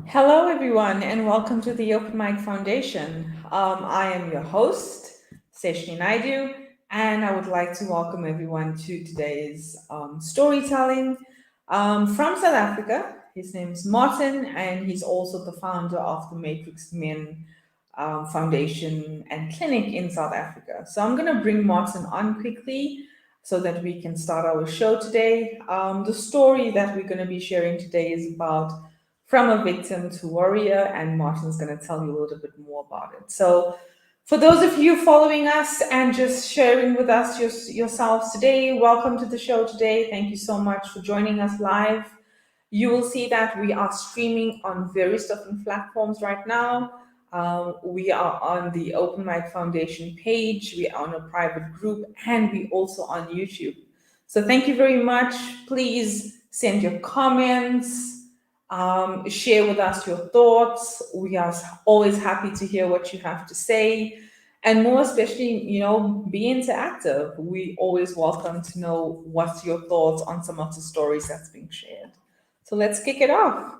Hello, everyone, and welcome to the Open Mic Foundation. I am your host, Seshni Naidu, and I would like to welcome everyone to today's storytelling from South Africa. His name is Martin, and he's also the founder of the MartixMen Foundation and Clinic in South Africa. So I'm going to bring Martin on quickly so that we can start our show today. The story that we're going to be sharing today is about from a victim to warrior, and Martin's going to tell you a little bit more about it. So, for those of you following us and just sharing with us yourselves today, welcome to the show today. Thank you so much for joining us live. You will see that we are streaming on various different platforms right now. We are on the Open Mic Foundation page, we are on a private group, and we also on YouTube. So thank you very much. Please send your comments, share with us your thoughts. We are always happy to hear what you have to say. And more especially, be interactive. We always welcome to know what's your thoughts on some of the stories that's being shared. So let's kick it off.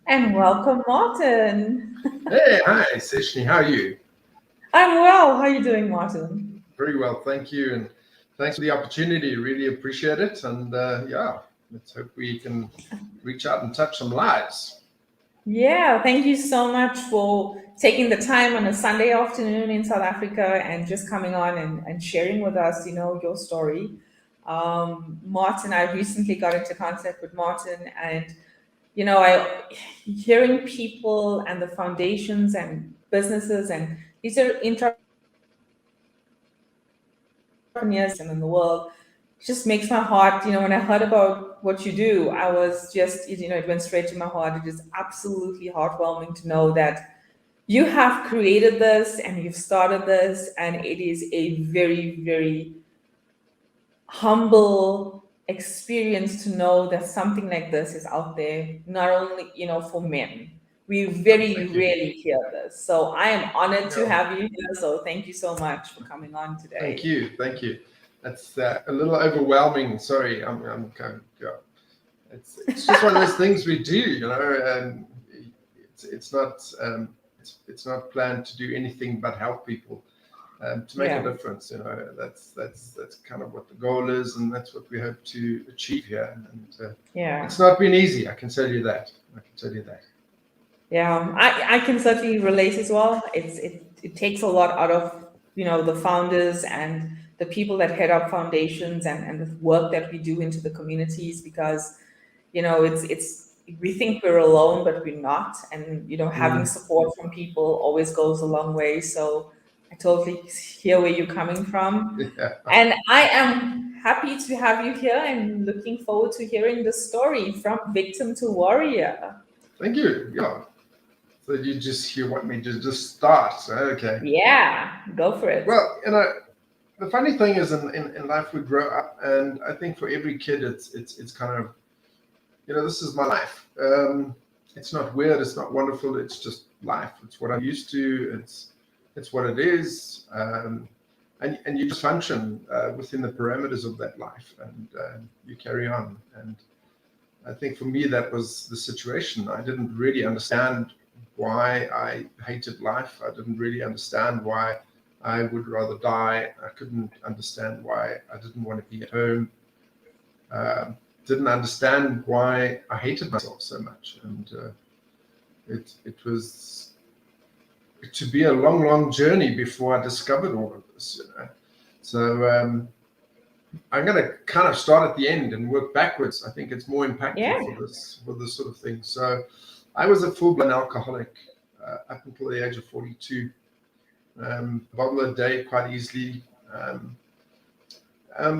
And welcome, Martin. Hey, hi, Seshni. How are you? I'm well. How are you doing, Martin? Very well, thank you. And thanks for the opportunity. Really appreciate it. And let's hope we can reach out and touch some lives. Yeah, thank you so much for taking the time on a Sunday afternoon in South Africa and just coming on and sharing with us, your story. Martin, I recently got into contact with Martin, and I hearing people and the foundations and businesses, and these are entrepreneurs in the world, just makes my heart, when I heard about what you do, I was just, it went straight to my heart. It is absolutely heartwarming to know that you have created this and you've started this, and it is a very, very humble experience to know that something like this is out there, not only, for men. We very rarely hear this. So I am honored to have you here. So thank you so much for coming on today. Thank you. That's a little overwhelming. Sorry, I'm kind of, it's just one of those things we do, and it's not planned to do anything but help people. To make a difference, that's kind of what the goal is, and that's what we hope to achieve here. And it's not been easy. I can tell you that. Yeah, I can certainly relate as well. It takes a lot out of the founders and the people that head up foundations and the work that we do into the communities, because it's we think we're alone, but we're not, and having support from people always goes a long way. So I totally hear where you're coming from. Yeah. And I am happy to have you here and looking forward to hearing the story from victim to warrior. Thank you. Yeah. So you want me to just start? Okay. Yeah, go for it. Well, the funny thing is in life we grow up, and I think for every kid it's kind of, this is my life. It's not weird, it's not wonderful, it's just life. It's what I'm used to. It's what it is, and you just function within the parameters of that life, and you carry on. And I think for me that was the situation. I didn't really understand why I hated life. I didn't really understand why I would rather die. I couldn't understand why I didn't want to be at home. Didn't understand why I hated myself so much. And it was to be a long journey before I discovered all of this. So I'm going to kind of start at the end and work backwards. I think it's more impactful for this sort of thing. So I was a full-blown alcoholic up until the age of 42. Bottle a day quite easily.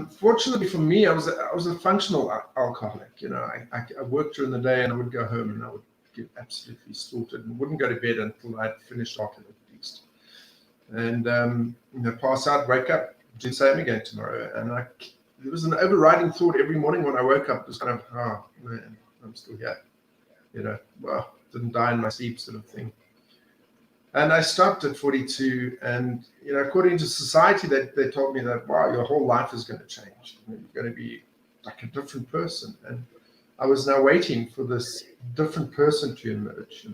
Fortunately for me, I was a functional alcoholic. I worked during the day and I would go home and I would get absolutely slaughtered and wouldn't go to bed until I'd finished off at least. And pass out, wake up, do the same again tomorrow. And there was an overriding thought every morning when I woke up. It was kind of, oh man, I'm still here. Well, didn't die in my sleep, sort of thing. And I stopped at 42, and according to society, they told me that, wow, your whole life is going to change. You're going to be like a different person. And I was now waiting for this different person to emerge.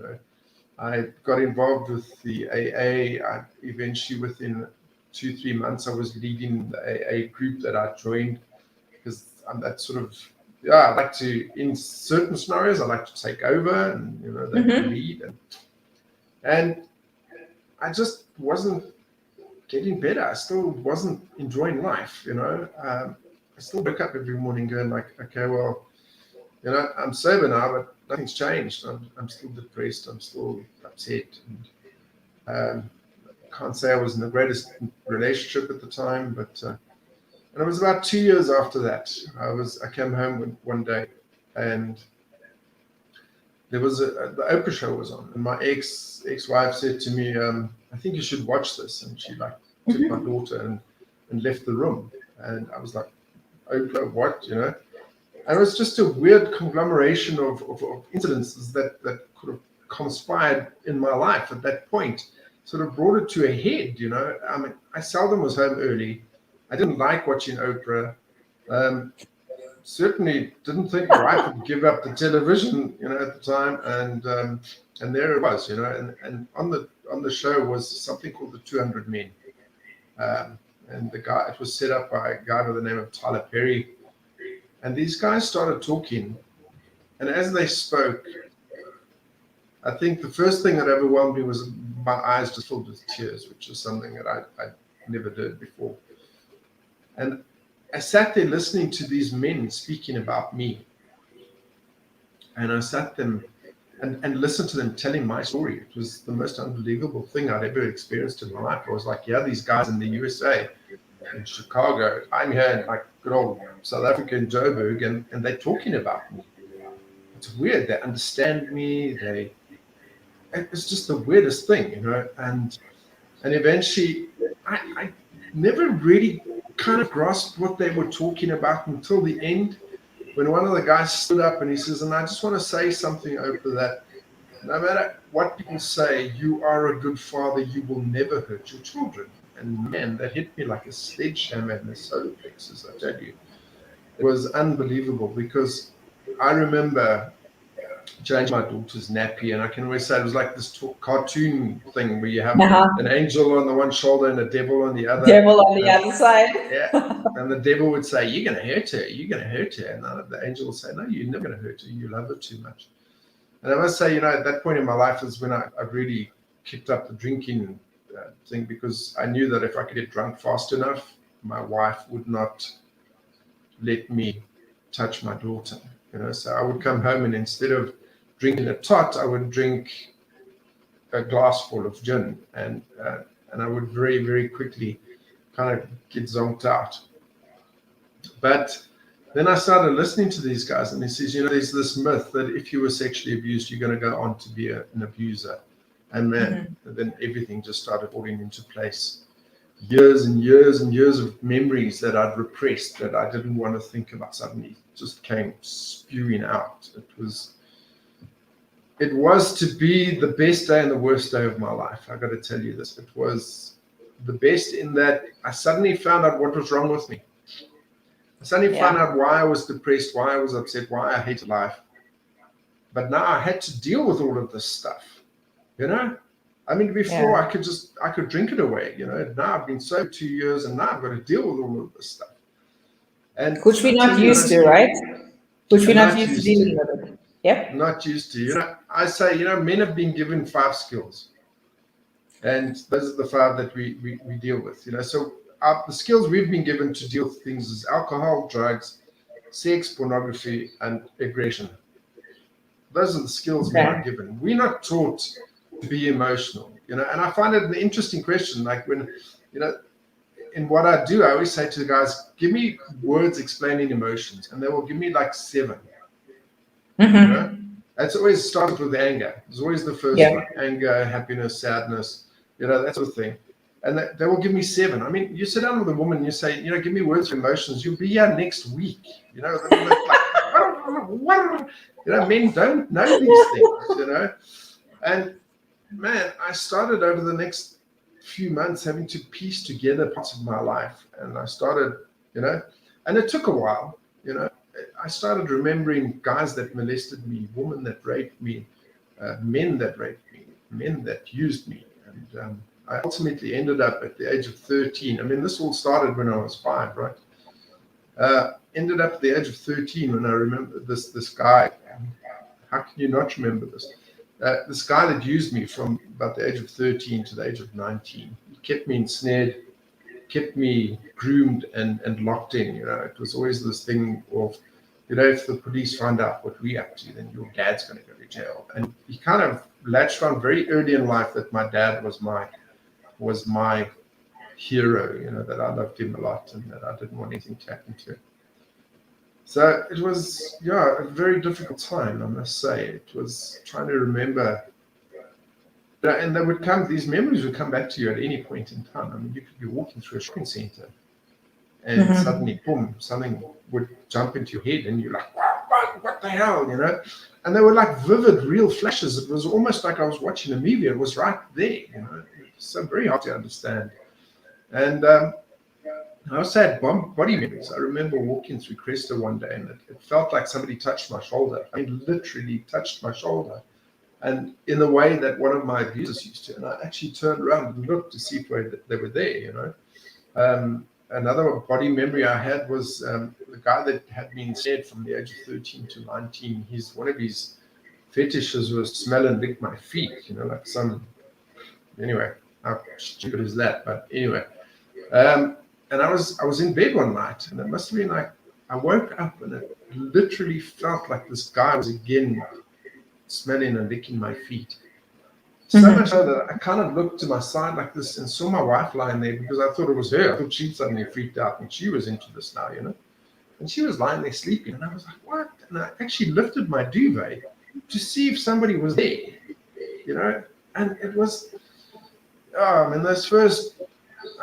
I got involved with the AA. Eventually, within 2-3 months, I was leading the AA group that I joined, because I'm that sort of, I like to, in certain scenarios, I like to take over and they lead, and I just wasn't getting better. I still wasn't enjoying life. I still wake up every morning going like, okay, well, I'm sober now, but nothing's changed. I'm still depressed. I'm still upset. And can't say I was in the greatest relationship at the time, but and it was about 2 years after that. I came home one day, and there was the Oprah Show was on, and my ex-wife said to me, I think you should watch this. And she took my daughter and left the room. And I was like, Oprah, what, And it was just a weird conglomeration of incidences that could have conspired in my life at that point, sort of brought it to a head, I mean, I seldom was home early. I didn't like watching Oprah. Certainly didn't think my wife would give up the television, at the time, and there it was, and on the show was something called the 200 Men, and it was set up by a guy by the name of Tyler Perry, and these guys started talking, and as they spoke, I think the first thing that overwhelmed me was my eyes just filled with tears, which is something that I never did before, and I sat there listening to these men speaking about me. And I sat them and listened to them telling my story. It was the most unbelievable thing I'd ever experienced in my life. I was like, yeah, these guys in the USA, in Chicago, I'm here in like good old South Africa in Joburg, and they're talking about me. It's weird. They understand me. It's just the weirdest thing, and eventually I never really kind of grasped what they were talking about until the end, when one of the guys stood up and he says, and I just want to say something over that no matter what people say, you are a good father, you will never hurt your children. And man, that hit me like a sledgehammer in the solar plexus, I tell you. It was unbelievable, because I remember changing my daughter's nappy, and I can always say it was like this cartoon thing where you have an angel on the one shoulder and a devil on the other. Devil on the other side. Yeah. And the devil would say, you're going to hurt her. You're going to hurt her. And the angel would say, no, you're never going to hurt her. You love her too much. And I must say, at that point in my life is when I really kicked up the drinking thing, because I knew that if I could get drunk fast enough, my wife would not let me touch my daughter. So I would come home, and instead of drinking a tot, I would drink a glass full of gin, and I would very, very quickly kind of get zonked out. But then I started listening to these guys, and he says, there's this myth that if you were sexually abused, you're going to go on to be an abuser. And man, then everything just started falling into place. Years and years and years of memories that I'd repressed, that I didn't want to think about, suddenly just came spewing out. It was to be the best day and the worst day of my life. I got to tell you this. It was the best in that I suddenly found out what was wrong with me. I suddenly found out why I was depressed, why I was upset, why I hated life. But now I had to deal with all of this stuff. I mean, before I could drink it away. Now I've been sober 2 years, and now I've got to deal with all of this stuff. And which we're not used to, right? Which we're not used to dealing with it. Yep. Not used to. I say, men have been given 5 skills, and those are the 5 that we deal with. So the skills we've been given to deal with things is alcohol, drugs, sex, pornography, and aggression. Those are the skills we are given. We're not taught to be emotional, and I find it an interesting question. Like when, in what I do, I always say to the guys, give me words explaining emotions, and they will give me like 7. It's always started with anger. It's always the first one: anger, happiness, sadness, that sort of thing. And they will give me 7. I mean, you sit down with a woman and you say, give me words of emotions. You'll be here next week. Men don't know these things, And man, I started over the next few months having to piece together parts of my life. And I started, and it took a while, I started remembering guys that molested me, women that raped me, men that raped me, men that used me. And I ultimately ended up at the age of 13. I mean, this all started when I was 5, right? Ended up at the age of 13 when I remember this guy. How can you not remember this? This guy that used me from about the age of 13 to the age of 19. He kept me ensnared, kept me groomed and locked in. It was always this thing of, if the police find out what we're up to, then your dad's going to go to jail. And he kind of latched on very early in life that my dad was my hero, that I loved him a lot and that I didn't want anything to happen to him. So it was, a very difficult time, I must say. It was trying to remember, and these memories would come back to you at any point in time. I mean, you could be walking through a shopping center and suddenly, boom, something would jump into your head and you're like, what the hell, And they were like vivid, real flashes. It was almost like I was watching a movie. It was right there, So very hard to understand. And I also had body memories. I remember walking through Cresta one day and it felt like somebody touched my shoulder. I mean, literally touched my shoulder. And in the way that one of my abusers used to. And I actually turned around and looked to see if they were there, Another body memory I had was the guy that had been ensnared from the age of 13 to 19. One of his fetishes was smell and lick my feet, like some. Anyway, how stupid is that? But anyway, and I was in bed one night, and it must have been like I woke up, and it literally felt like this guy was again smelling and licking my feet. So much so that I kind of looked to my side like this and saw my wife lying there because I thought it was her. I thought she'd suddenly freaked out and she was into this now, And she was lying there sleeping. And I was like, what? And I actually lifted my duvet to see if somebody was there, And it was, those first,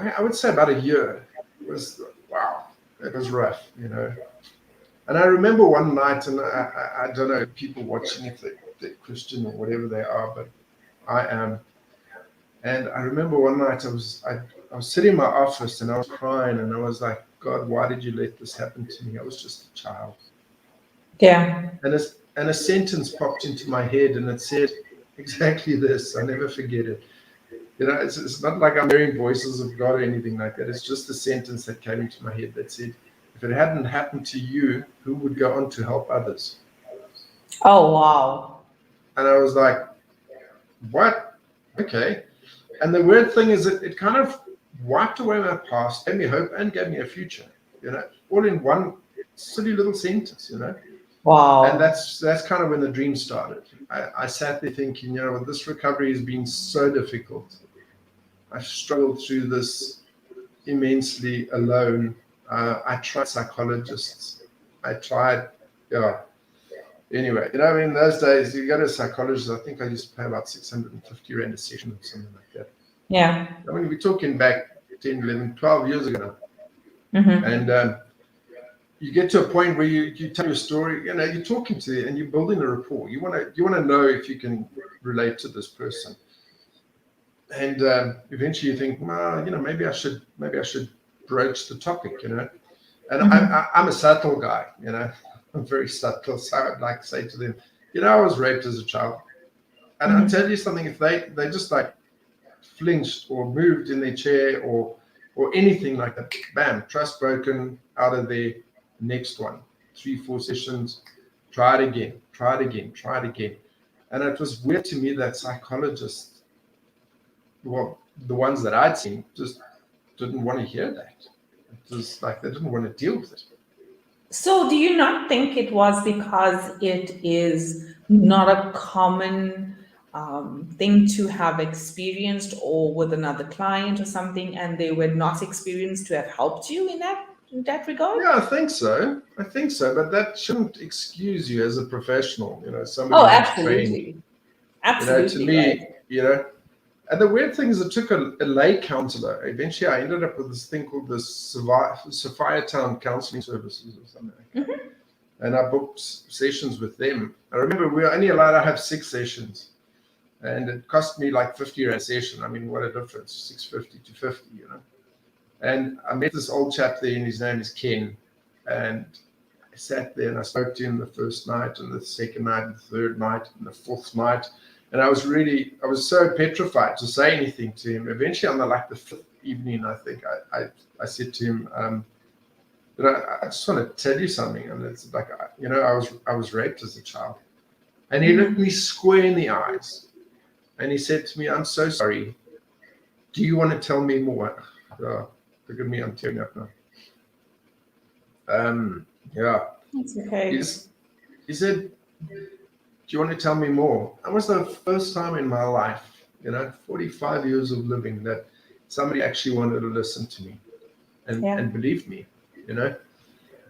I would say about a year, it was, wow, it was rough, And I remember one night, and I don't know, people watching if they're Christian or whatever they are, but I am. And I remember one night I was sitting in my office and I was crying and I was like, God, why did you let this happen to me? I was just a child. Yeah. And a sentence popped into my head and it said exactly this. I'll never forget it. It's not like I'm hearing voices of God or anything like that. It's just a sentence that came into my head that said, if it hadn't happened to you, who would go on to help others? Oh, wow. And I was like, what? Okay. And the weird thing is that it kind of wiped away my past, gave me hope and gave me a future, all in one silly little sentence, Wow. And that's kind of when the dream started. I sat there thinking, this recovery has been so difficult. I've struggled through this immensely alone. I tried psychologists. Anyway, in those days, you go to a psychologist, I think I used to pay about 650 Rand a session or something like that. Yeah. I mean, we're talking back 10, 11, 12 years ago now. And you get to a point where you tell your story, you're talking to and you're building a rapport. You want to know if you can relate to this person. And eventually you think, well, maybe I should broach the topic, And I'm a subtle guy, I'm very subtle, so I'd like to say to them, I was raped as a child. And I'll tell you something, if they just like flinched or moved in their chair or anything like that, bam, trust broken, out of there, next one, 3-4 sessions, try it again. And it was weird to me that psychologists, well, the ones that I'd seen, just didn't want to hear that. It was like they didn't want to deal with it. So do you not think it was because it is not a common thing to have experienced or with another client or something, and they were not experienced to have helped you in that regard? Yeah, I think so. But that shouldn't excuse you as a professional, somebody who's Absolutely. trained. Absolutely. To me, And the weird thing is, it took a lay counselor. Eventually, I ended up with this thing called the Sophia Town Counseling Services or something like that. And I booked sessions with them. I remember we were only allowed to have 6 sessions. And it cost me like 50 rand a session. I mean, what a difference, 650 to 50, you know. And I met this old chap there, and his name is Ken. And I sat there and I spoke to him the first night, and the second night, and the third night, and the fourth night. And I was so petrified to say anything to him. Eventually, on the 5th evening, I think, I said to him, I just want to tell you something. And it's like, I was raped as a child. And he looked me square in the eyes. And he said to me, I'm so sorry. Do you want to tell me more? Oh, forgive me, I'm tearing up now. Yeah. That's okay. He said, do you want to tell me more? That was the first time in my life, 45 years of living, that somebody actually wanted to listen to me and believe me,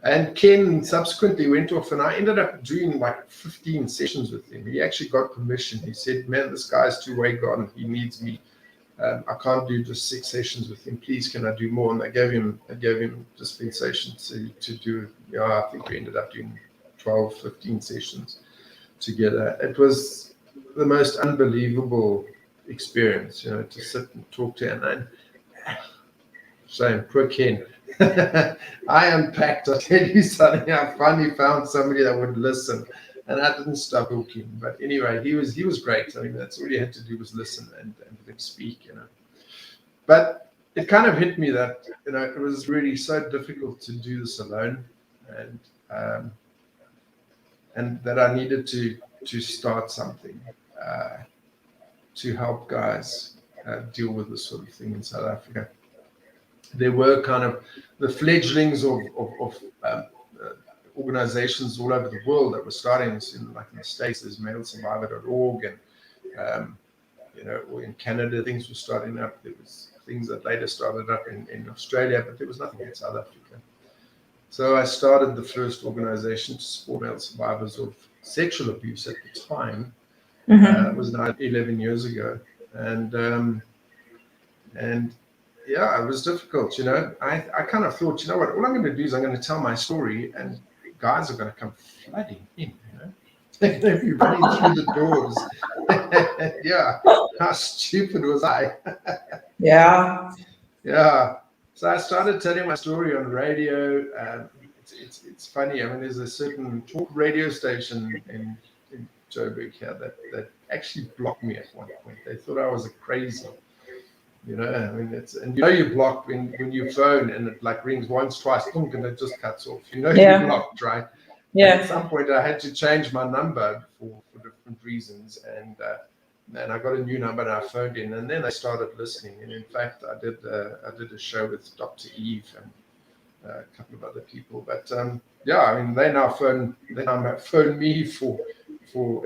And Ken subsequently went off, and I ended up doing like 15 sessions with him. He actually got permission. He said, man, this guy's two-way gone. He needs me. I can't do just 6 sessions with him. Please, can I do more? And I gave him dispensation to do, I think we ended up doing 12, 15 sessions together. It was the most unbelievable experience, to sit and talk to him. And shame, poor Ken. I unpacked. I tell you something. I finally found somebody that would listen, and I didn't stop talking. But anyway, he was great. I mean, that's all you had to do was listen and speak, But it kind of hit me that it was really so difficult to do this alone, and that I needed to start something to help guys deal with this sort of thing in South Africa. There were kind of the fledglings of organizations all over the world that were starting this, like in the States, there's malesurvivor.org, and or in Canada, things were starting up. There was things that later started up in Australia, but there was nothing in South Africa. So I started the first organization to support male survivors of sexual abuse at the time. It was now 11 years ago, and yeah, it was difficult, I kind of thought, what, all I'm going to do is I'm going to tell my story, and guys are going to come flooding in, They're going to be running through the doors. Yeah, how stupid was I? Yeah. Yeah. So I started telling my story on radio. It's funny. I mean, there's a certain talk radio station in Joburg here that actually blocked me at one point. They thought I was a crazy. I mean, you block when you phone and it like rings once, twice, and it just cuts off. You're blocked, right? Yeah. And at some point, I had to change my number for different reasons, and I got a new number and I phoned in, and then they started listening. And in fact, I did a show with Dr. Eve and a couple of other people. But yeah, I mean, they now phone me for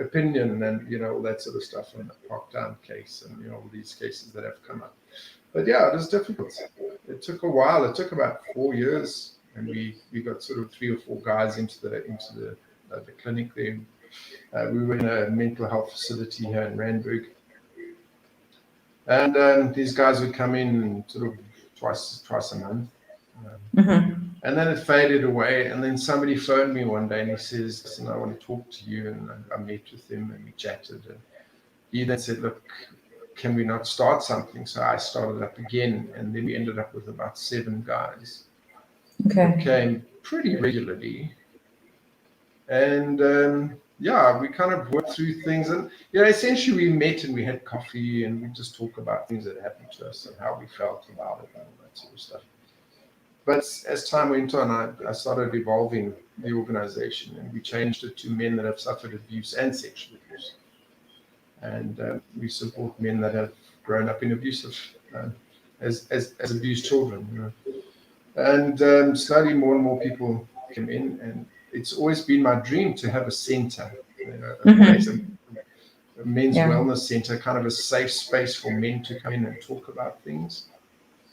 opinion and all that sort of stuff on the Parktown case and all these cases that have come up. But yeah, it was difficult. It took a while. It took about 4 years, and we got sort of 3 or 4 guys into the clinic there. We were in a mental health facility here in Randburg, and these guys would come in sort of twice a month. And then it faded away, and then somebody phoned me one day and he says, listen, I want to talk to you. And I met with him and we chatted, and he then said, look, can we not start something? So I started up again, and then we ended up with about 7 guys. Okay. Who came pretty regularly, and yeah, we kind of worked through things, and essentially we met and we had coffee and we just talk about things that happened to us and how we felt about it and all that sort of stuff. But as time went on, I started evolving the organization, and we changed it to men that have suffered abuse and sexual abuse. And we support men that have grown up in abusive, as abused children. And slowly more and more people came in, and it's always been my dream to have a center, a place, a men's wellness center, kind of a safe space for men to come in and talk about things.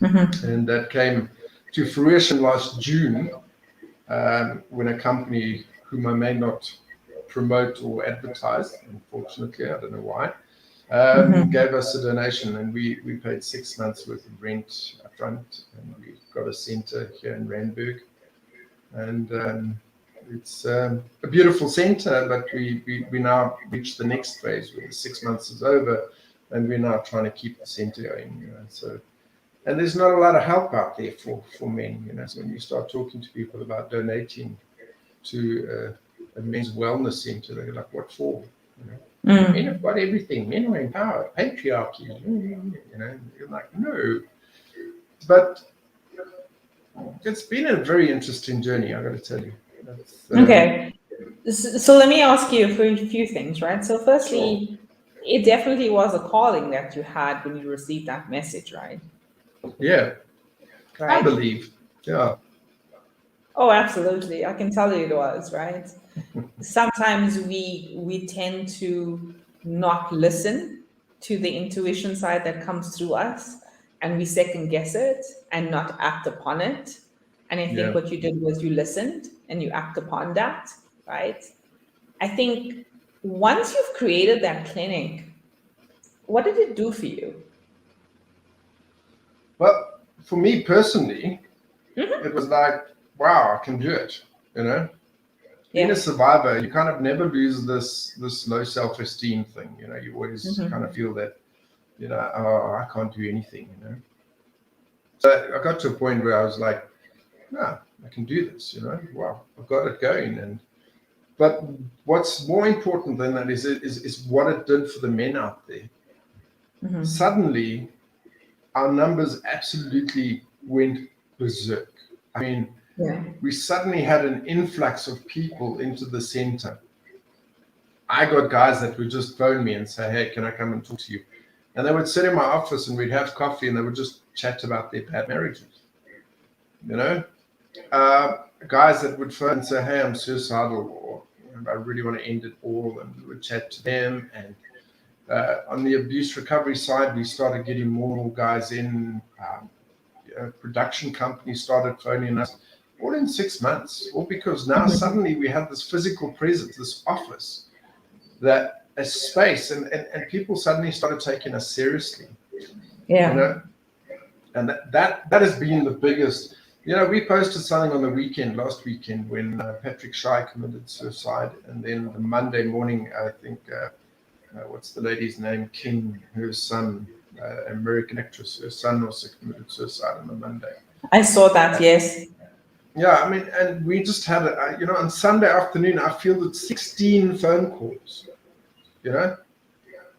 And that came to fruition last June, when a company whom I may not promote or advertise, unfortunately, I don't know why, gave us a donation, and we paid 6 months worth of rent up front, and we got a center here in Randburg. And it's a beautiful center, but we now reached the next phase where the 6 months is over, and we're now trying to keep the center going. So, and there's not a lot of help out there for men. So when you start talking to people about donating to a men's wellness center, they're like, "What for?" Men have got everything. Men are empowered. Patriarchy. You're like, no. But it's been a very interesting journey, I got to tell you. Okay. So let me ask you for a few things, right? So firstly, it definitely was a calling that you had when you received that message, right? Yeah. Right? I believe. Yeah. Oh, absolutely. I can tell you it was, right? Sometimes we tend to not listen to the intuition side that comes through us, and we second guess it and not act upon it. And I think what you did was you listened and you act upon that, right? I think once you've created that clinic, what did it do for you? Well, for me personally, it was like, wow, I can do it. Being a survivor, you kind of never lose this low self-esteem thing. You always kind of feel that, oh, I can't do anything. So I got to a point where I was like, no, I can do this. Wow, I've got it going. But what's more important than that is what it did for the men out there. Suddenly, our numbers absolutely went berserk. I mean, we suddenly had an influx of people into the center. I got guys that would just phone me and say, "Hey, can I come and talk to you?" And they would sit in my office and we'd have coffee and they would just chat about their bad marriages. Guys that would phone and say, "Hey, I'm suicidal," or "I really want to end it all," and we would chat to them. And on the abuse recovery side, we started getting more and more guys in. Production companies started phoning us, all in 6 months, all because now suddenly we have this physical presence, this office, that a space, and people suddenly started taking us seriously. And that has been the biggest. We posted something on the last weekend, when Patrick Shy committed suicide, and then the Monday morning, I think, what's the lady's name? Kim, her son, American actress, her son also committed suicide on the Monday. I saw that, yes. Yeah, I mean, and we just had it, on Sunday afternoon, I fielded 16 phone calls,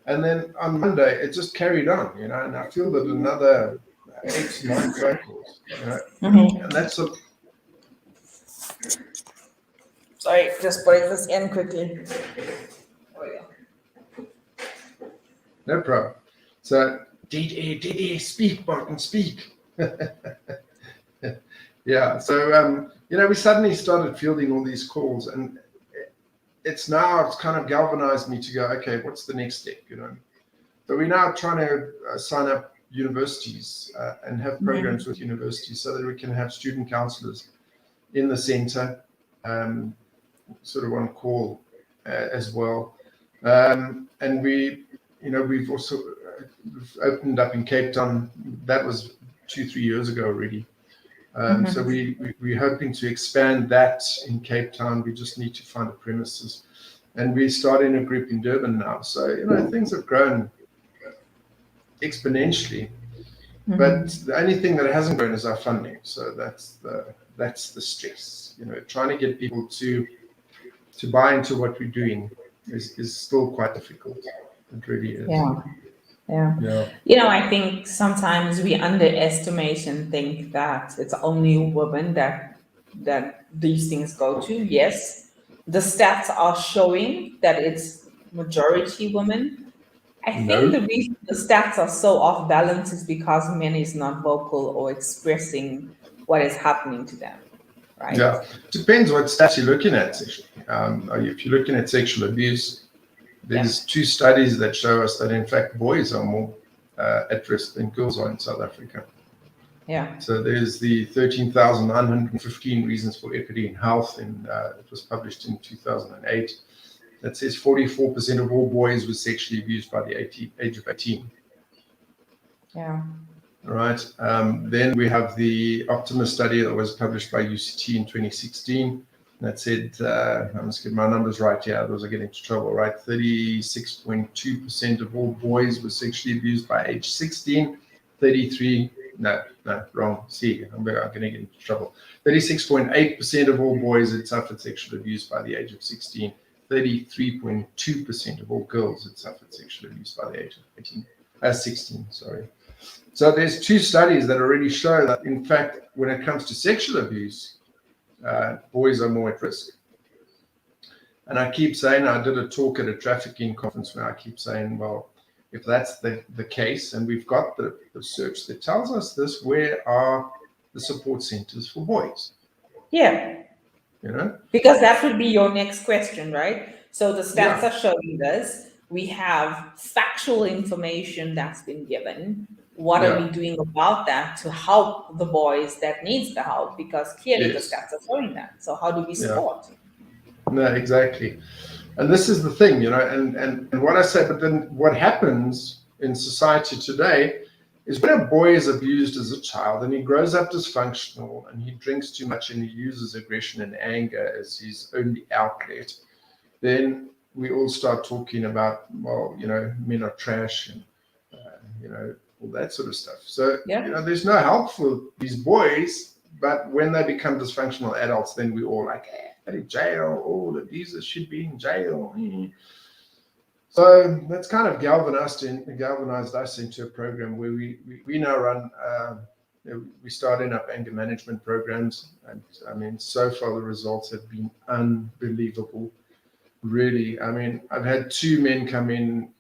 and then on Monday, it just carried on, and I fielded another 8 to 9 phone calls, and that's a... Sorry, just putting this in quickly. No problem. So, DD, speak, Martin, speak. Yeah, so, we suddenly started fielding all these calls, and it's kind of galvanized me to go, okay, what's the next step, So we're now trying to sign up universities and have programs with universities so that we can have student counselors in the center, sort of on call as well. And we've also opened up in Cape Town. That was 2-3 years ago already. So we're hoping to expand that in Cape Town. We just need to find a premises. And we're starting a group in Durban now. So, things have grown exponentially. But the only thing that hasn't grown is our funding. So that's the stress. Trying to get people to buy into what we're doing is still quite difficult. It really is. Yeah. I think sometimes we underestimate and think that it's only women that these things go to. Yes, the stats are showing that it's majority women. I think the reason the stats are so off balance is because men is not vocal or expressing what is happening to them, right? Yeah, depends what stats you're looking at. If you're looking at sexual abuse, there's 2 studies that show us that, in fact, boys are more at risk than girls are in South Africa. Yeah. So there's the 13,915 reasons for equity in health, and it was published in 2008. that says 44% of all boys were sexually abused by the age of 18. Yeah. All right. Then we have the Optimus study that was published by UCT in 2016. That said, I must get my numbers right here, otherwise I get into trouble, right? 36.2% of all boys were sexually abused by age 16. 33, no, wrong. See, I'm going to get into trouble. 36.8% of all boys had suffered sexual abuse by the age of 16. 33.2% of all girls had suffered sexual abuse by the age of 16, sorry. So there's two studies that already show that, in fact, when it comes to sexual abuse, boys are more at risk. And I keep saying, I did a talk at a trafficking conference where I keep saying, well, if that's the case, and we've got the research that tells us this, where are the support centers for boys? Yeah. You know? Because that would be your next question, right? So the stats Yeah. are showing this. We have factual information that's been given. What are we doing about that to help the boys that needs the help? Because clearly the stats are showing that. So how do we support? No, exactly. And this is the thing, you know, and what I say, but then what happens in society today is when a boy is abused as a child and he grows up dysfunctional and he drinks too much and he uses aggression and anger as his only outlet, then we all start talking about, well, you know, men are trash and, you know, all that sort of stuff. So, you know, there's no help for these boys, but when they become dysfunctional adults, then we all like, in jail, all the abusers should be in jail. So that's kind of galvanized us into a program where we now run, we started up anger management programs. And I mean, so far the results have been unbelievable. Really, I mean, I've had 2 men come in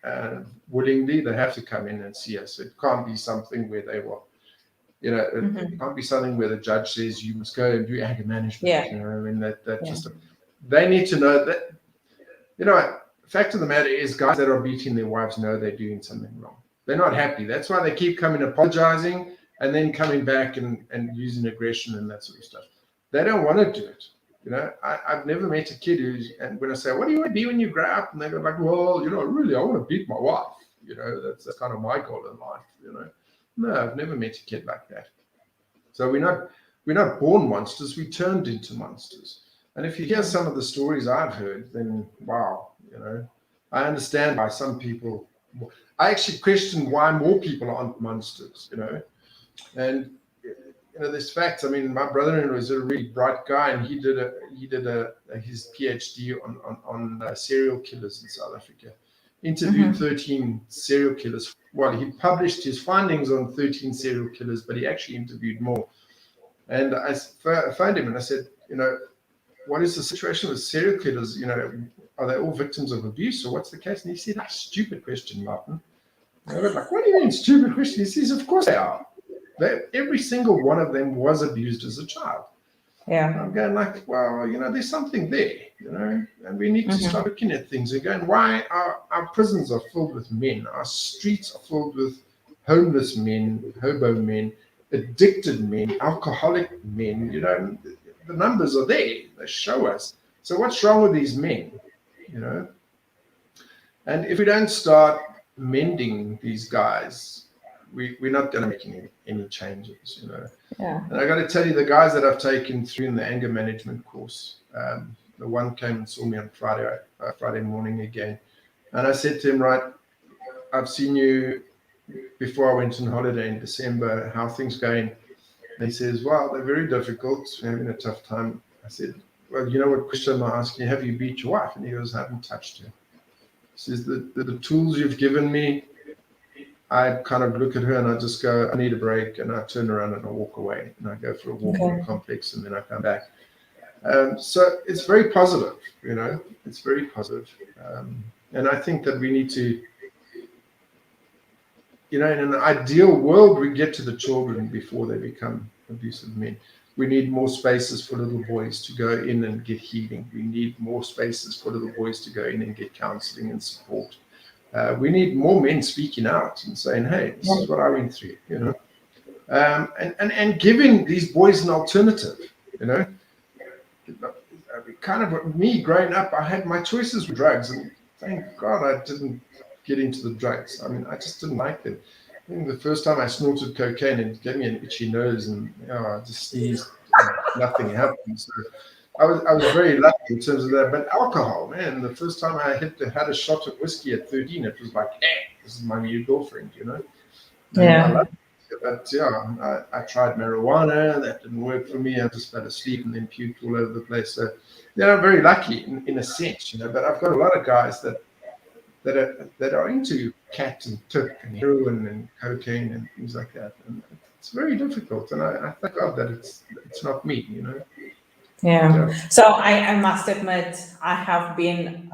willingly. They have to come in and see us. It can't be something where they will, you know, it can't be something where the judge says you must go and do anger management. You know, I mean, that just, they need to know that, you know, fact of the matter is guys that are beating their wives know they're doing something wrong. They're not happy. That's why they keep coming apologizing and then coming back and using aggression and that sort of stuff. They don't want to do it. You know, I've never met a kid who's, and when I say, what do you want to be when you grow up? And they go like, well, you know, really, I want to beat my wife. You know, that's kind of my goal in life, you know. No, I've never met a kid like that. So we're not born monsters, we turned into monsters. And if you hear some of the stories I've heard, then wow, you know, I understand why some people, I actually question why more people aren't monsters, you know. And you know, there's facts. I mean, my brother-in-law is a really bright guy, and he did his PhD on serial killers in South Africa. Interviewed 13 serial killers. Well, he published his findings on 13 serial killers, but he actually interviewed more. And I phoned him and I said, you know, what is the situation with serial killers? You know, are they all victims of abuse or what's the case? And he said, that's a stupid question, Martin. And I was like, what do you mean stupid question? He says, of course they are. Every single one of them was abused as a child. And I'm going like, well, you know, there's something there, you know, and we need to start looking at things and going, why our prisons are filled with men, our streets are filled with homeless men, hobo men, addicted men, alcoholic men, you know, the numbers are there, they show us. So what's wrong with these men, you know? And if we don't start mending these guys, we're not going to make any changes, you know. And I got to tell you, the guys that I've taken through in the anger management course, the one came and saw me on Friday morning again, and I said to him, right, I've seen you before I went on holiday in December. How are things going? And he says, well, they're very difficult, we're having a tough time. I said, well, you know what question I'm asking? Have you beat your wife? And he goes, I haven't touched her. He says, the tools you've given me, I kind of look at her and I just go, I need a break, and I turn around and I walk away and I go for a walk in the complex and then I come back. So it's very positive, you know, it's very positive. And I think that we need to, you know, in an ideal world, we get to the children before they become abusive men. We need more spaces for little boys to go in and get healing. We need more spaces for little boys to go in and get counseling and support. We need more men speaking out and saying, hey, this is what I went through, you know, and giving these boys an alternative, you know. kind of me growing up, I had my choices with drugs, and thank God I didn't get into the drugs. I mean, I just didn't like them. I think the first time I snorted cocaine, and it gave me an itchy nose, and I just sneezed, and nothing happened. So I was very lucky in terms of that. But alcohol, man, the first time I had a shot of whiskey at 13, it was like, this is my new girlfriend, And I Yeah. loved it. But I tried marijuana. That didn't work for me. I just fell asleep and then puked all over the place. So, I'm very lucky in a sense, But I've got a lot of guys that are into cat and tip and heroin and cocaine and things like that. And it's very difficult. And I thank God that it's not me. Yeah. Yeah. So I must admit, I have been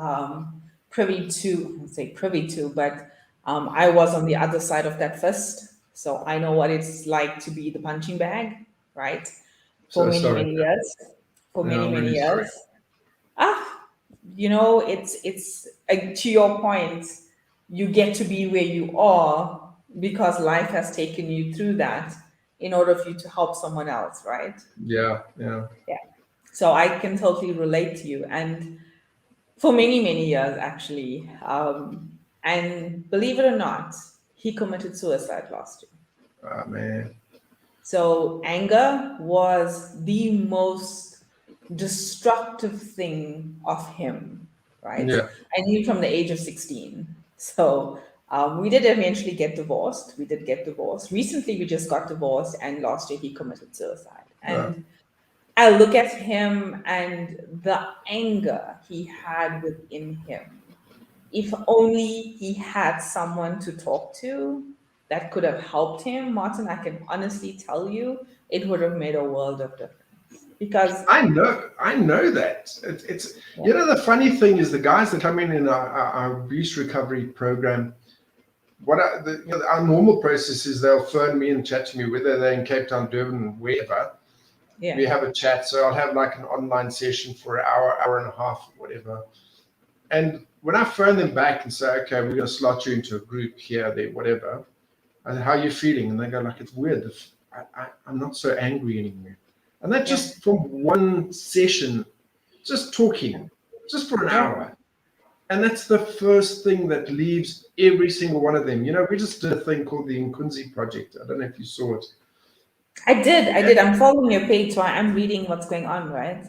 privy to, I won't say privy to, but I was on the other side of that fist. So I know what it's like to be the punching bag, right? For So many, sorry. many years. For Yeah, many, I'm many really sorry. years. It's to your point, you get to be where you are because life has taken you through that in order for you to help someone else, right? Yeah, yeah. Yeah. So I can totally relate to you. And for many, many years, actually. And believe it or not, he committed suicide last year. Ah, man. So anger was the most destructive thing of him, right? Yeah. I knew from the age of 16. So we did eventually get divorced. We did get divorced. Recently, we just got divorced, and last year he committed suicide. Yeah. And I look at him and the anger he had within him. If only he had someone to talk to that could have helped him, Martin, I can honestly tell you, it would have made a world of difference. Because, I know that. It's yeah, the funny thing is the guys that come in our abuse recovery program. Our normal process is they'll phone me and chat to me, whether they're in Cape Town, Durban, wherever. We yeah, have a chat, so I'll have like an online session for an hour and a half, whatever. And when I phone them back and say, okay, we're going to slot you into a group here, there, whatever. I say, how are you feeling? And they go like, it's weird. I'm not so angry anymore. And that yeah, just from one session, just talking, just for an yeah. hour. And that's the first thing that leaves every single one of them. We just did a thing called the Nkunzi Project. I don't know if you saw it. I did. I'm following your page, so I'm reading what's going on, right?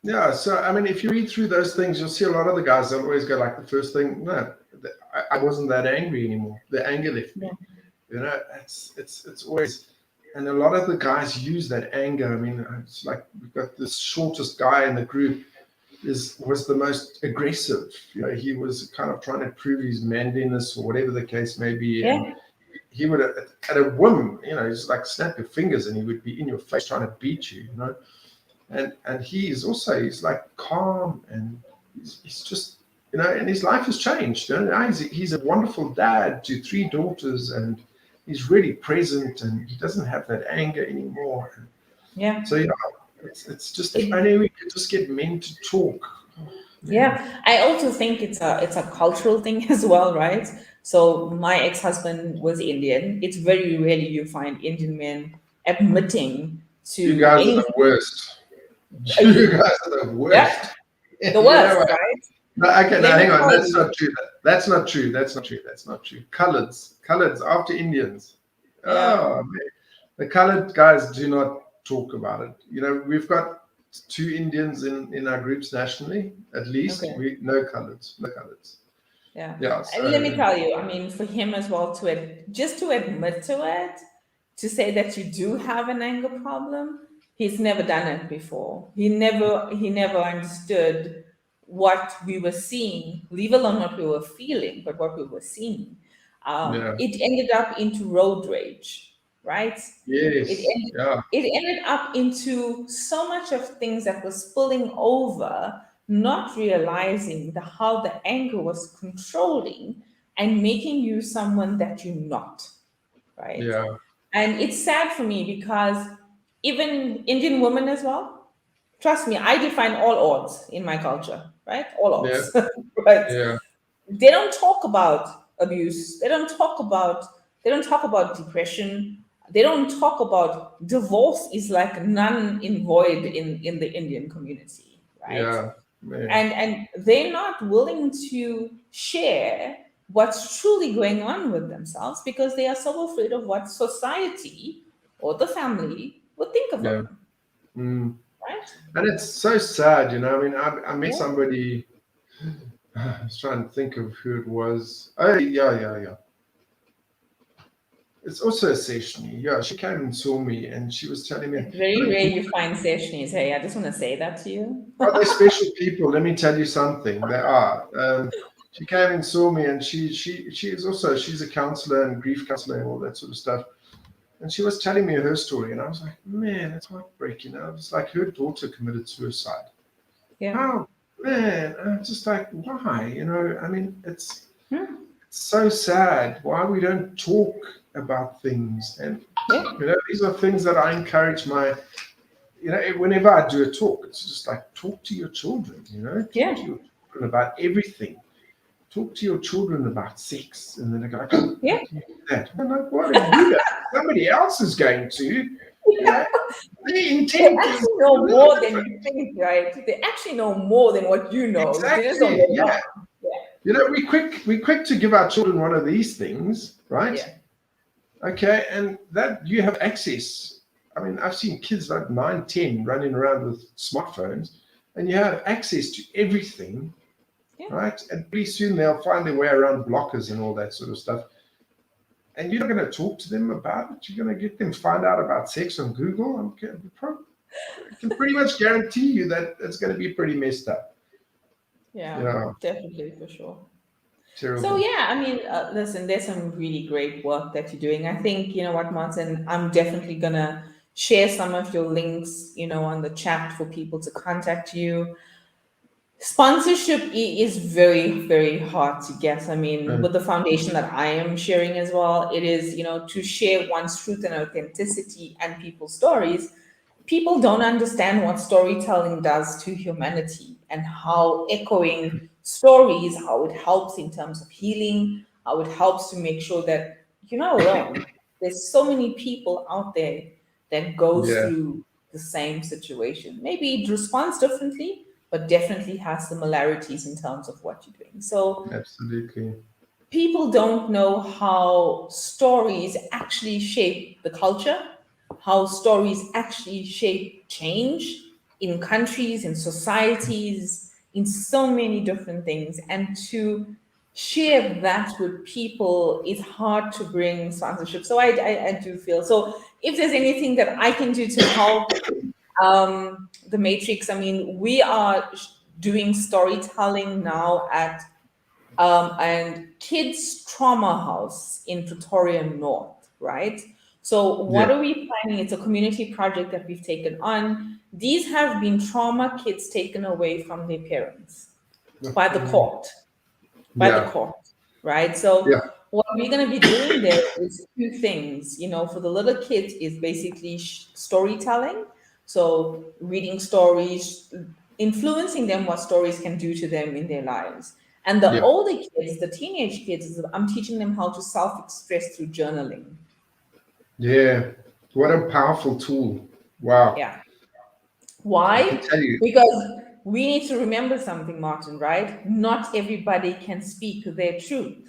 Yeah, so I mean, if you read through those things, you'll see a lot of the guys that always go like the first thing, no, I wasn't that angry anymore. The anger left Yeah. me. It's always, and a lot of the guys use that anger. I mean, it's like we've got this shortest guy in the group was the most aggressive. He was kind of trying to prove his manliness or whatever the case may be, and Yeah. he would at a whim, just like snap your fingers, and he would be in your face trying to beat you. And he's like calm, and he's just and his life has changed. Now he's a wonderful dad to 3 daughters, and he's really present, and he doesn't have that anger anymore. Yeah. So it's just if It, only we could just get men to talk. Oh, man. Yeah, I also think it's a cultural thing as well, right? So my ex-husband was Indian. It's very rarely you find Indian men admitting You to guys are the anything. worst. You guys are the Yeah, worst. the You know worst, what? right? No, okay, now Let me hang on. tell That's you. not true. That's not true. That's not true. That's not true. Coloreds after Indians. Yeah. Oh man, the colored guys do not talk about it. We've got 2 Indians in our groups nationally, at least. Okay. We no coloreds, no coloreds. Yeah. Yeah. And let me So tell you, I mean, for him as well just to admit to it, to say that you do have an anger problem, he's never done it before. He never understood what we were seeing, leave alone what we were feeling, but what we were seeing. yeah. It ended up into road rage, right? It Yes. ended, Yeah. it ended up into so much of things that was spilling over, not realizing how the anger was controlling and making you someone that you're not, right? Yeah. And it's sad for me because even Indian women as well, trust me, I define all odds in my culture, right? All Yeah. odds, right? Yeah. They don't talk about abuse. They don't talk about depression. They don't talk about divorce is like none in void in the Indian community, right? Yeah. Man. And they're not willing to share what's truly going on with themselves because they are so afraid of what society or the family would think of Yeah. them, Mm. right? And it's so sad, you know. I mean, I met Yeah. somebody. I was trying to think of who it was. Oh, yeah. It's also a sessiony. Yeah, she came and saw me, and she was telling me, It's very rare you find sessions. Hey, I just want to say that to you. "Oh, they're special people. Let me tell you something. They are." She came and saw me, and she's a counselor and grief counselor and all that sort of stuff. And she was telling me her story, and I was like, "Man, that's heartbreaking." I was like, her daughter committed suicide. Yeah. How, man? I'm just like, why? You know, I mean, it's Hmm. so sad why we don't talk about things. And Yeah. you know, these are things that I encourage my, you know, whenever I do a talk, it's just like talk to your children, you know, talk Yeah. to your children about everything. Talk to your children about sex. And then they go, I can't Yeah. do that. I'm like, why do you do that? Somebody else is going to, you know, the They intent is actually a know little more than different. you think, right? They actually know more than what you know. They just don't Exactly. know it Yeah. all. Yeah. You know, we quick to give our children one of these things, right? Yeah. Okay, and that you have access. I mean, I've seen kids like 9, 10 running around with smartphones, and you have access to everything, Yeah. right? And pretty soon they'll find their way around blockers and all that sort of stuff. And you're not going to talk to them about it. You're going to get them find out about sex on Google. I can pretty much guarantee you that it's going to be pretty messed up. Yeah. Yeah, Definitely, for sure. So terrible. yeah, I mean, listen, there's some really great work that you're doing. I think, you know what, Martin, I'm definitely gonna share some of your links, you know, on the chat for people to contact you. Sponsorship is very, very hard to get. I mean, Uh, with the foundation that I am sharing as well, it is, you know, to share one's truth and authenticity and people's stories. People don't understand what storytelling does to humanity and how echoing stories, how it helps in terms of healing, how it helps to make sure that you're not alone. There's so many people out there that goes yeah, through the same situation. Maybe it responds differently, but definitely has similarities in terms of what you're doing. So absolutely. people don't know how stories actually shape the culture, how stories actually shape change in countries, in societies, in so many different things. And to share that with people is hard to bring sponsorship. So I do feel so if there's anything that I can do to help the Matrix, I mean, we are doing storytelling now at and Kids Trauma House in Pretoria North, right? So, what Yeah. are we planning? It's a community project that we've taken on. These have been trauma kids taken away from their parents by the Mm, court, by the yeah. court, right? So, Yeah. what we're going to be doing there is two things. You know, for the little kids, is basically storytelling. So, reading stories, influencing them what stories can do to them in their lives. And the Yeah. older kids, the teenage kids, I'm teaching them how to self express through journaling. Yeah. What a powerful tool. Wow. Yeah. I can Why? tell you. Because we need to remember something, Martin, right? Not everybody can speak their truth,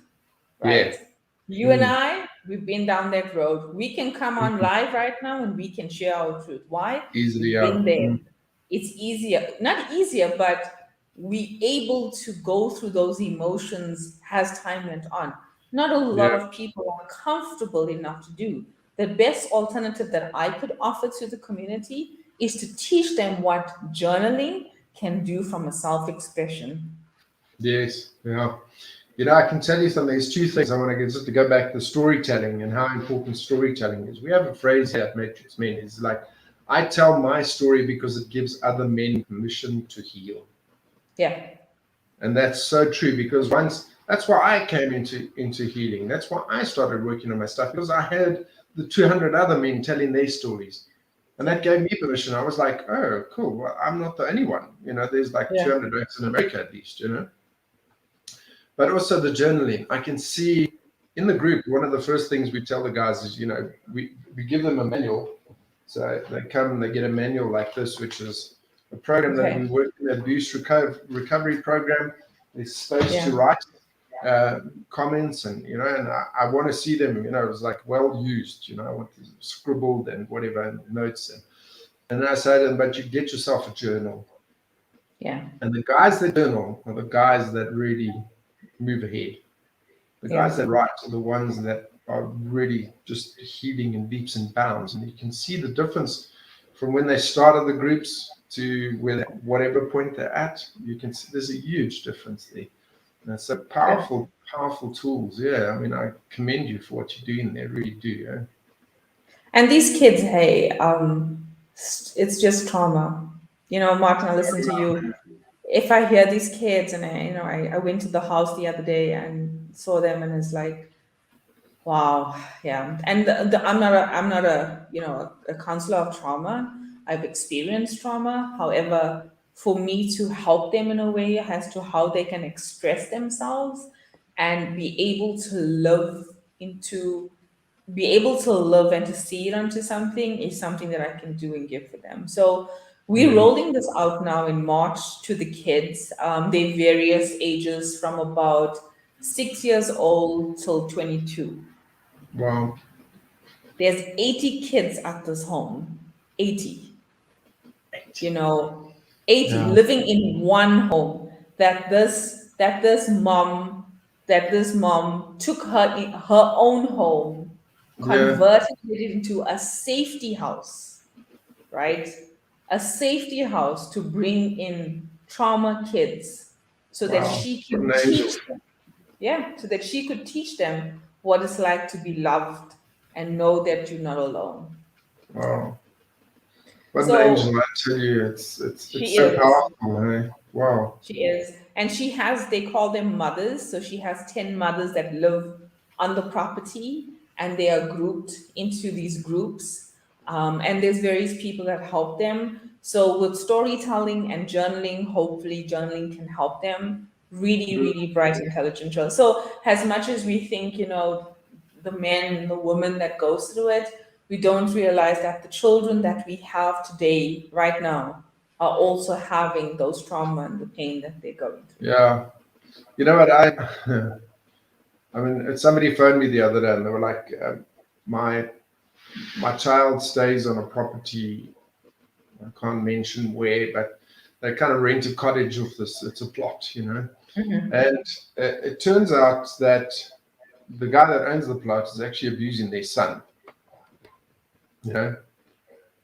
Yeah. right? You and Mm, I, we've been down that road. We can come on mm, live right now and we can share our truth. Why? easily. We've Yeah. been there. Mm, It's easier, not easier, but we able to go through those emotions as time went on. Not a lot yeah. of people are comfortable enough to do. The best alternative that I could offer to the community is to teach them what journaling can do from a self-expression. Yes. Yeah. You know, I can tell you something. There's two things I want to get just to go back to storytelling and how important storytelling is. We have a phrase here at MartixMen. It's like, I tell my story because it gives other men permission to heal. Yeah, And that's so true because once that's why I came into healing. That's why I started working on my stuff because I had the 200 other men telling their stories. And yeah, that gave me permission. I was like, oh, cool. Well, I'm not the only one. You know, there's like yeah, 200 ranks in America at least, you know. But also the journaling. I can see in the group, one of the first things we tell the guys is, you know, we give them a manual. So they come and they get a manual like this, which is a program that Okay. we work in, abuse recovery program. They're supposed to Yeah. write comments, and and I want to see them. It was like well used. I want them scribbled and whatever and notes, and then I say to them, but you get yourself a journal. Yeah. And the guys that journal are the guys that really move ahead. The guys Yeah. that write are the ones that are really just healing in leaps and bounds. And you can see the difference from when they started the groups to whatever point they're at. You can see there's a huge difference there. And so Good. powerful, powerful tools. Yeah, I mean, I commend you for what you're doing there. Really do. Yeah. And these kids, hey, it's just trauma. Martin, I listen to you. If I hear these kids, and I went to the house the other day and saw them, and it's like, wow, yeah. And I'm not a a counselor of trauma. I've experienced trauma. However, for me to help them in a way as to how they can express themselves and into be able to live and to see it onto something is something that I can do and give for them. So we're Mm. rolling this out now in March to the kids. They're various ages from about 6 years old till 22. Wow. There's 80 kids at this home. 80. you know 80 Yeah. living in one home that this mom took her own home, Yeah. converted it into a safety house, right? A safety house to bring in trauma kids so that Wow. she What an can angel. teach them. Yeah, so that she could teach them what it's like to be loved and know that you're not alone. Wow. What an So angel, I tell you, it's she so is. powerful, hey? Wow. She is. And she has, they call them mothers. So she has 10 mothers that live on the property and they are grouped into these groups. And there's various people that help them. So with storytelling and journaling, hopefully journaling can help them. Really, Mm. really bright, intelligent children. So as much as we think, the men, the women that goes through it, we don't realize that the children that we have today, right now, are also having those trauma and the pain that they're going through. Yeah. You know what? I mean, somebody phoned me the other day and they were like, my my child stays on a property. I can't mention where, but they kind of rent a cottage off this. It's a plot. Mhm. And it turns out that the guy that owns the plot is actually abusing their son. You know,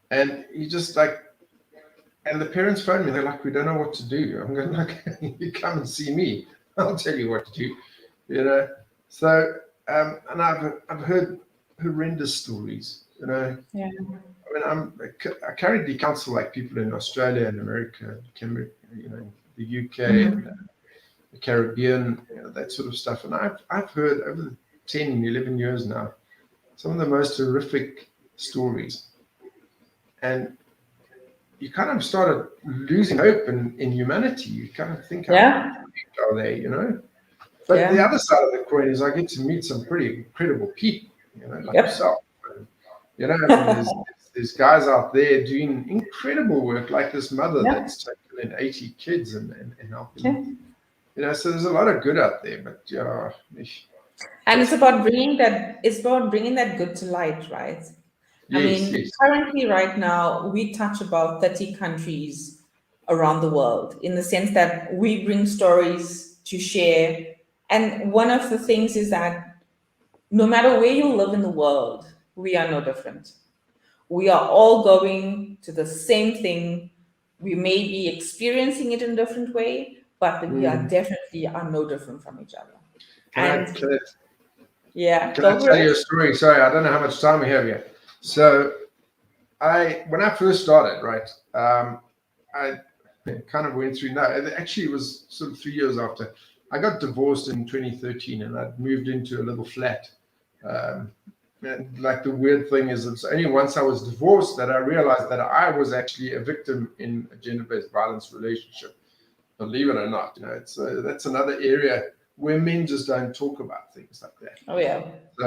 and he just like, and the parents phone me. They're like, we don't know what to do. I'm going like, you come and see me. I'll tell you what to do. So and I've heard horrendous stories. Yeah. I mean, I currently counsel like people in Australia and America, the UK and Mhm. the Caribbean, that sort of stuff. And I've heard over the 10, 11 years now some of the most horrific stories, and you kind of started losing hope in humanity. You kind of think, how Yeah. perfect are they? But the Yeah. other side of the coin is I get to meet some pretty incredible people, like Yep. yourself. I mean, there's guys out there doing incredible work, like this mother Yeah. that's taken in 80 kids and helping Yeah. them. So there's a lot of good out there, but yeah, And it's it's about bringing that good to light, right? I yes, mean, yes. currently, right now, we touch about 30 countries around the world in the sense that we bring stories to share. And one of the things is that no matter where you live in the world, we are no different. We are all going to the same thing. We may be experiencing it in a different way, but we are Mm. definitely are no different from each other. Can I And can I yeah, can I go for tell you it. a story? Sorry, I don't know how much time we have here. So when I first started, right, I kind of went through. No, it actually was sort of 3 years after I got divorced in 2013, and I'd moved into a little flat. Um, and like the weird thing is, it's only once I was divorced that I realized that I was actually a victim in a gender-based violence relationship. Believe it or not, it's that's another area where men just don't talk about things like that. Oh yeah. So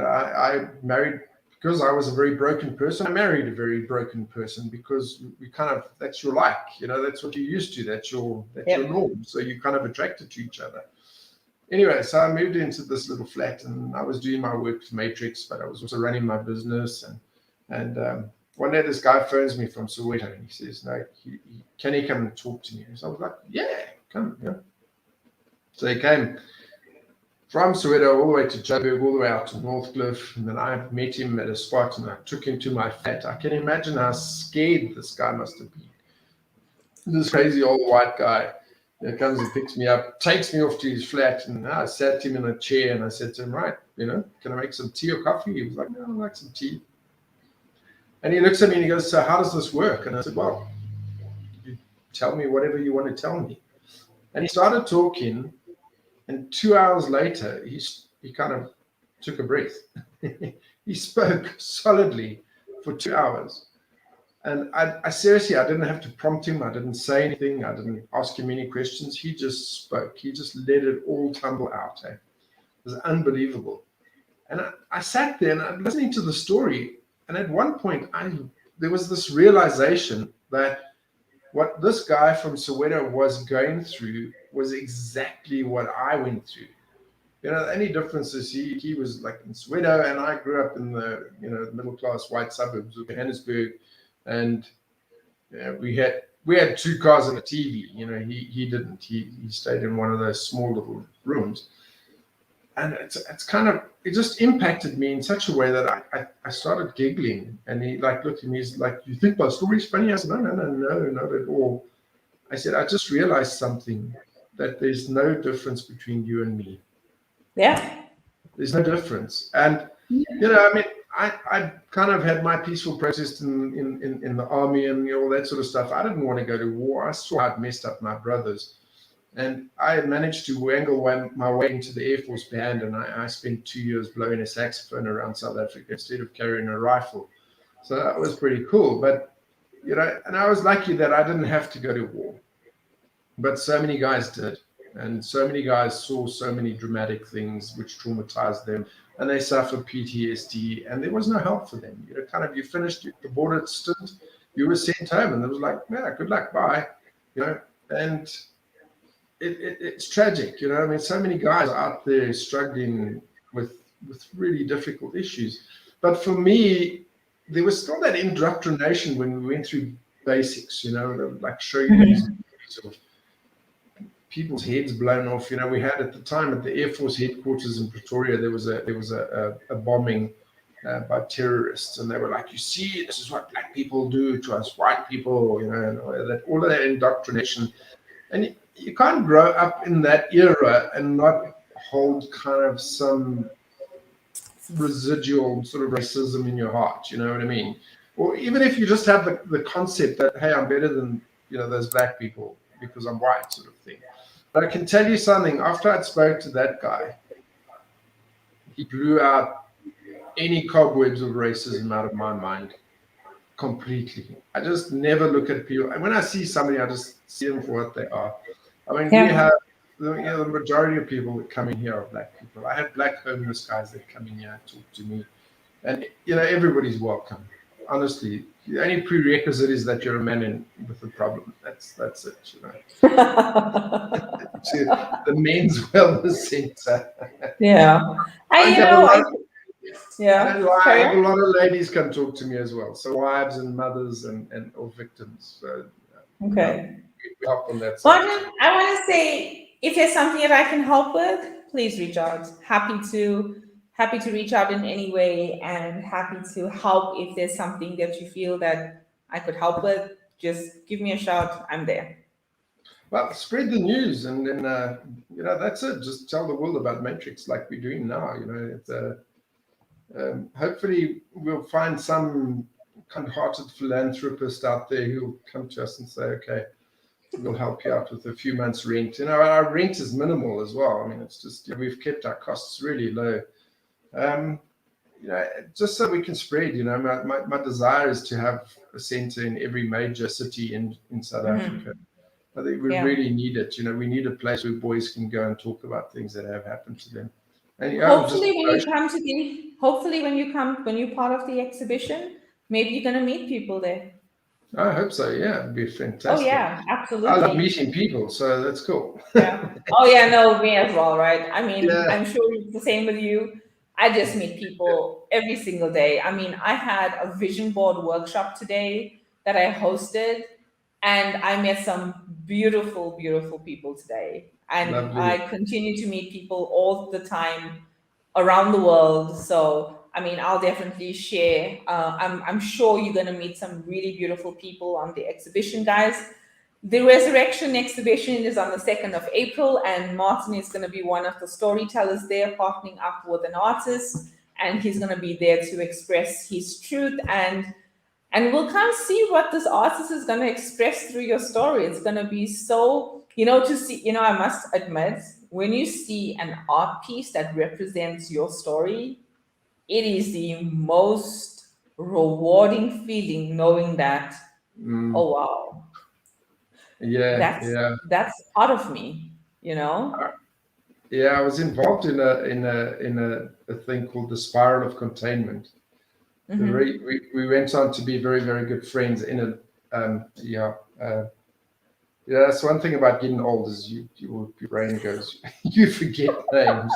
I married because I was a very broken person, I married a very broken person, because we kind of, that's your like, that's what you're used to. That's your norm. So you're kind of attracted to each other. Anyway, so I moved into this little flat, and I was doing my work for Matrix, but I was also running my business. And one day this guy phones me from Soweto, and he says, "No, can he come and talk to me?" So I was like, "Yeah, come." So he came from Soweto all the way to Joburg, all the way out to Northcliffe, and then I met him at a spot, and I took him to my flat. I can imagine how scared this guy must have been. This crazy old white guy comes and picks me up, takes me off to his flat, and I sat him in a chair, and I said to him, "Right, can I make some tea or coffee?" He was like, "No, I'd like some tea." And he looks at me and he goes, "So how does this work?" And I said, "Well, you tell me whatever you want to tell me." And he started talking, and 2 hours later, he kind of took a breath. He spoke solidly for 2 hours. And I seriously, I didn't have to prompt him. I didn't say anything. I didn't ask him any questions. He just spoke. He just let it all tumble out. It was unbelievable. And I sat there and I'm listening to the story. And at one point, there was this realization that what this guy from Soweto was going through was exactly what I went through. The only difference is he was like in Soweto, and I grew up in the middle class white suburbs of Johannesburg. And we had 2 cars and a TV. He didn't. He stayed in one of those small little rooms, and it's kind of, it just impacted me in such a way that I started giggling. And he looked at me. He's like, "You think my story's funny?" I said, No, not at all. I said, "I just realized something, that there's no difference between you and me. Yeah. There's no difference." And I mean, I kind of had my peaceful protest in the army and all that sort of stuff. I didn't want to go to war. I saw I'd messed up my brothers. And I managed to wangle my way into the Air Force band, and I spent 2 years blowing a saxophone around South Africa instead of carrying a rifle. So that was pretty cool. But, and I was lucky that I didn't have to go to war. But so many guys did. And so many guys saw so many dramatic things which traumatized them, and they suffered PTSD, and there was no help for them. You finished the border stint, you were sent home, and it was like, "Yeah, good luck, bye." And it's tragic. I mean, so many guys are out there struggling with really difficult issues. But for me, there was still that indoctrination when we went through basics. They would like show you these sort of people's heads blown off. We had at the time at the Air Force headquarters in Pretoria, there was a bombing by terrorists, and they were like, "You see, this is what black people do to us white people," and all of that indoctrination. And you can't grow up in that era and not hold kind of some residual sort of racism in your heart. You know what I mean? Or even if you just have the concept that, hey, I'm better than those black people because I'm white, sort of thing. But I can tell you something. After I spoke to that guy, he blew out any cobwebs of racism out of my mind completely. I just never look at people. And when I see somebody, I just see them for what they are. I mean, we have the majority of people that come in here are black people. I have black homeless guys that come in here and talk to me. And, everybody's welcome. Honestly, the only prerequisite is that you're a man with a problem. That's it, The men's wellness center. Yeah. I have a lot of ladies come talk to me as well. So wives and mothers and or victims. So, okay. We help on that Well, side. I want to say, if there's something that I can help with, please reach out. Happy to reach out in any way, and happy to help if there's something that you feel that I could help with. Just give me a shout. I'm there. Well, spread the news, and then that's it. Just tell the world about Matrix, like we're doing now. Hopefully we'll find some kind-hearted philanthropist out there who'll come to us and say, "Okay, we'll help you out with a few months' rent." Our rent is minimal as well. I mean, it's just we've kept our costs really low. Just so we can spread. My desire is to have a center in every major city in South Africa. I think we really need it. We need a place where boys can go and talk about things that have happened to them. And yeah, I'm just Hopefully, when you emotional. come to the, hopefully when you're part of the exhibition, maybe you're gonna meet people there. I hope so. Yeah, it'd be Oh fantastic. yeah, I love absolutely. meeting people, so that's cool. Yeah. Oh yeah, no, me as well, right? I mean, Yeah, I'm sure it's the same with you. I just meet people every single day. I mean, I had a vision board workshop today that I hosted, and I met some beautiful, beautiful people today. And I lovely. continue to meet people all the time around the world. So, I mean, I'll definitely share. I'm sure you're going to meet some really beautiful people on the exhibition, guys. The Resurrection exhibition is on the 2nd of April, and Martin is going to be one of the storytellers there, partnering up with an artist, and he's going to be there to express his truth, and we'll kind of see what this artist is going to express through your story. It's going to be so, to see, I must admit, when you see an art piece that represents your story, it is the most rewarding feeling knowing that, Mm, oh wow, yeah, that's yeah. that's part of me. Yeah, I was involved in a thing called the spiral of containment. Hmm. We went on to be very, very good friends in a yeah, that's one thing about getting old is your brain goes, you forget names.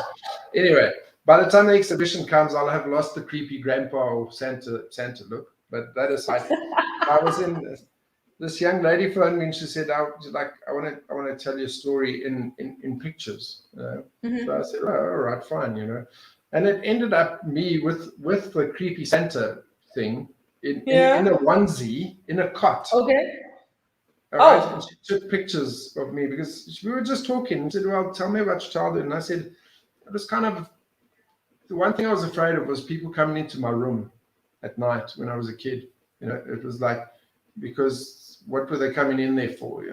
Anyway, by the time the exhibition comes, I'll have lost the creepy grandpa or Santa look. But that aside, I was in this young lady phoned me and she said, I want to tell you a story in pictures. So I Hmm. said, oh, all right, fine. And it ended up me with the creepy Santa thing in a Yeah. onesie in a cot. Okay. All right. And Oh. she took pictures of me because we were just talking and said, well, tell me about your childhood. And I said, it was kind of the one thing I was afraid of was people coming into my room at night when I was a kid. It was like, because what were they coming in there for?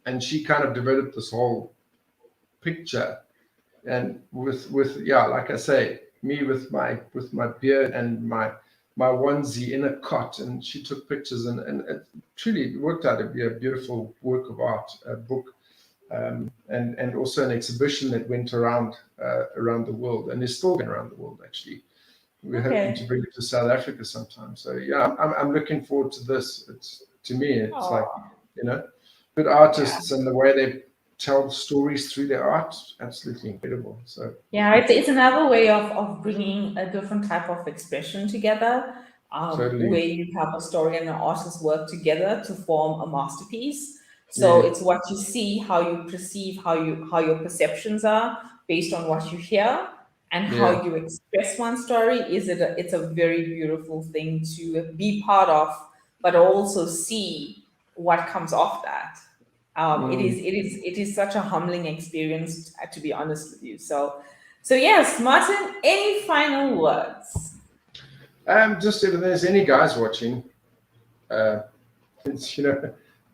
And she kind of developed this whole picture. And with yeah, like I say, me with my beard and my onesie in a cot, and she took pictures, and it truly worked out to be a beautiful work of art, a book, and also an exhibition that went around the world, and is still going around the world actually. We're hoping to Okay. bring it to South Africa sometime. So yeah, I'm looking forward to this. It's to me, it's like Oh. you know, good Yeah. artists and the way they tell stories through their art, absolutely incredible. So Yeah, looking it's forward. another way of bringing a different type of expression together, where Totally, you have a story and an artist work together to form a masterpiece. So yeah, it's what you see, how you perceive, how your perceptions are based on what you hear, and yeah, how you express one story. It's a very beautiful thing to be part of, but also see what comes off that. mm. It is such a humbling experience, to be honest with you. So yes, Martin, any final words? Just if there's any guys watching, uh, it's,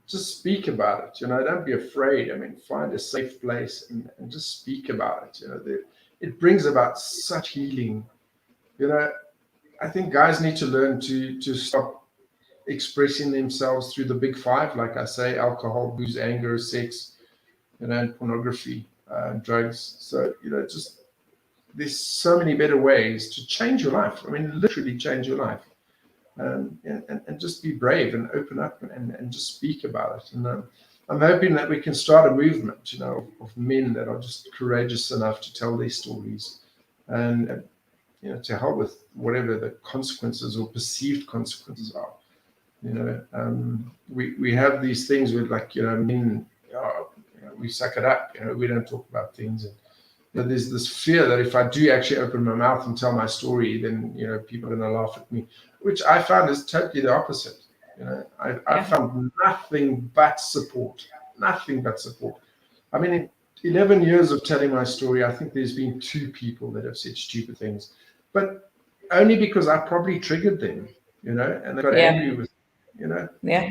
just speak about it. Don't be afraid. I mean, find a safe place and just speak about it. It brings about such healing. You know, I think guys need to learn to stop expressing themselves through the big five, like I say, alcohol, booze, anger, sex, and pornography, drugs. So, just there's so many better ways to change your life. I mean, literally change your life. And just be brave and open up and just speak about it. And I'm hoping that we can start a movement, of men that are just courageous enough to tell their stories and to hell with whatever the consequences or perceived consequences are. We have these things with like, men, we suck it up, we don't talk about things. And there's this fear that if I do actually open my mouth and tell my story, then people are going to laugh at me, which I found is totally the opposite. I Yeah. found nothing but support, nothing but support. I mean, in 11 years of telling my story, I think there's been 2 people that have said stupid things, but only because I probably triggered them, and they got Yeah. angry with, you know. Yeah.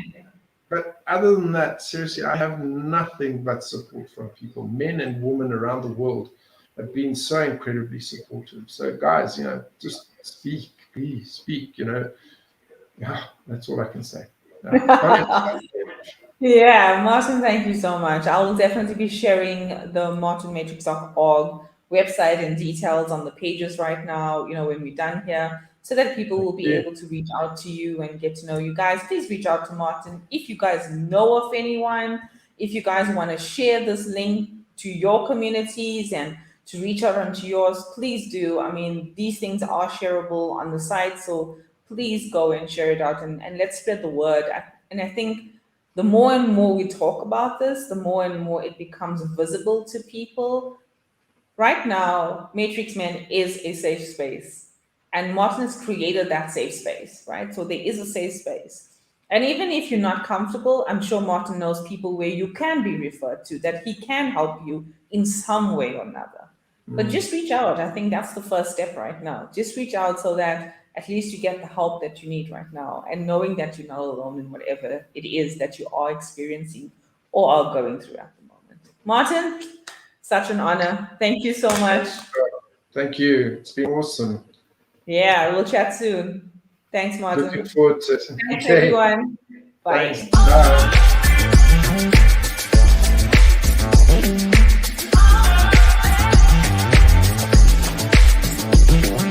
But other than that, seriously, I have nothing but support from people, men and women around the world have been so incredibly supportive. So, guys, just speak, please speak. Yeah, that's all I can say. Yeah. Don't have to say much. Yeah, Martin, thank you so much. I will definitely be sharing the martinmatrix.org website and details on the pages right now, when we're done here, so that people will be able to reach out to you and get to know you guys. Please reach out to Martin. If you guys know of anyone, if you guys want to share this link to your communities and to reach out onto yours, please do. I mean, these things are shareable on the site, so please go and share it out and let's spread the word. And I think the more and more we talk about this, the more and more it becomes visible to people. Right now, MartixMen is a safe space, and Martin has created that safe space, right? So there is a safe space. And even if you're not comfortable, I'm sure Martin knows people where you can be referred to, that he can help you in some way or another. But just reach out. I think that's the first step right now. Just reach out so that at least you get the help that you need right now, and knowing that you're not alone in whatever it is that you are experiencing or are going through at the moment. Martin, such an honor. Thank you so much. Thank you. It's been awesome. Yeah, we'll chat soon. Thanks, Martin. Looking forward to it. Thanks, everyone. Bye. Thanks. Bye.